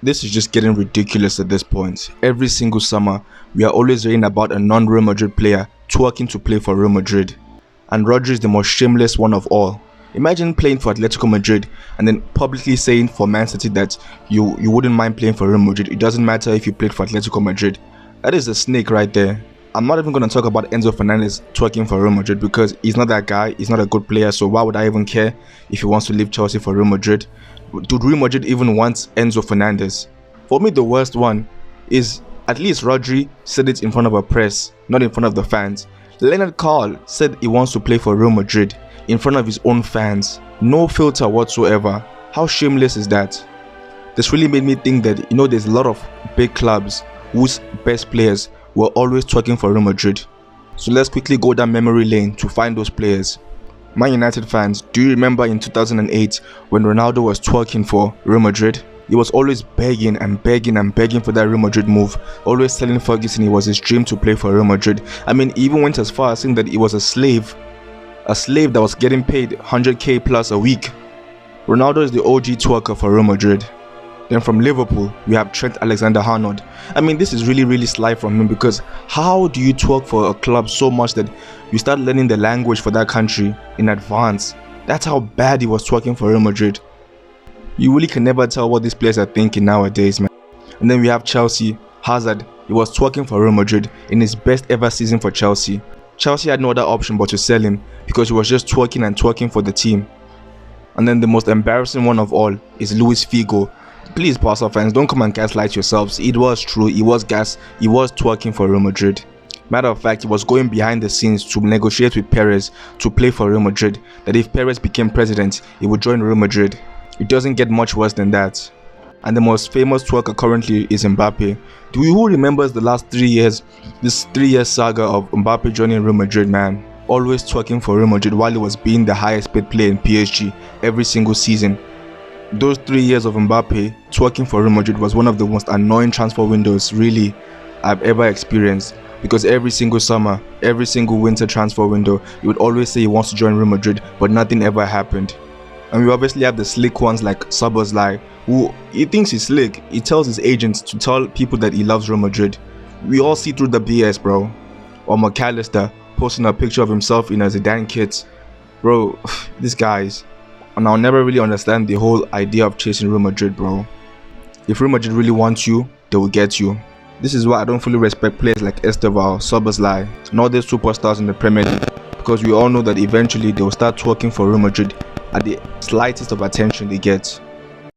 This is just getting ridiculous at this point. Every single summer, we are always hearing about a non-Real Madrid player twerking to play for Real Madrid. And Rodri is the most shameless one of all. Imagine playing for Atletico Madrid and then publicly saying for Man City that you wouldn't mind playing for Real Madrid. It doesn't matter if you played for Atletico Madrid. That is a snake right there. I'm not even going to talk about Enzo Fernandez twerking for Real Madrid because he's not that guy. He's not a good player, so why would I even care if he wants to leave Chelsea for Real Madrid? Do Real Madrid even want Enzo Fernandez? For me, the worst one is at least Rodri said it in front of a press, not in front of the fans. Leonard Carl said he wants to play for Real Madrid in front of his own fans. No filter whatsoever. How shameless is that? This really made me think that, there's a lot of big clubs whose best players were always twerking for Real Madrid. So let's quickly go down memory lane to find those players. Man United fans, do you remember in 2008 when Ronaldo was twerking for Real Madrid? He was always begging and begging and begging for that Real Madrid move, always telling Ferguson it was his dream to play for Real Madrid. I mean, he even went as far as saying that he was a slave that was getting paid 100k plus a week. Ronaldo is the OG twerker for Real Madrid. Then from Liverpool, we have Trent Alexander-Arnold. I mean, this is really sly from him, because how do you twerk for a club so much that you start learning the language for that country in advance? That's how bad he was twerking for Real Madrid. You really can never tell what these players are thinking nowadays, man. And then we have Chelsea, Hazard. He was twerking for Real Madrid in his best ever season for Chelsea. Chelsea had no other option but to sell him because he was just twerking and twerking for the team. And then the most embarrassing one of all is Luis Figo. Please, Barca fans, don't come and gaslight yourselves. It was true, he was twerking for Real Madrid. Matter of fact, he was going behind the scenes to negotiate with Perez to play for Real Madrid, that if Perez became president, he would join Real Madrid. It doesn't get much worse than that. And the most famous twerker currently is Mbappe. Who remembers the last 3 years, this 3-year saga of Mbappe joining Real Madrid, man? Always twerking for Real Madrid while he was being the highest paid player in PSG every single season. Those 3 years of Mbappe twerking for Real Madrid was one of the most annoying transfer windows really I've ever experienced, because every single summer, every single winter transfer window, he would always say he wants to join Real Madrid, but nothing ever happened. And we obviously have the slick ones like Szoboszlai, who he thinks he's slick. He tells his agents to tell people that he loves Real Madrid. We all see through the BS, bro. Or McAllister posting a picture of himself in a Zidane kit. Bro, these guys. And I'll never really understand the whole idea of chasing Real Madrid, bro. If Real Madrid really wants you, they will get you. This is why I don't fully respect players like Esteval, Szoboszlai, and all these superstars in the Premier League, because we all know that eventually they will start twerking for Real Madrid at the slightest of attention they get.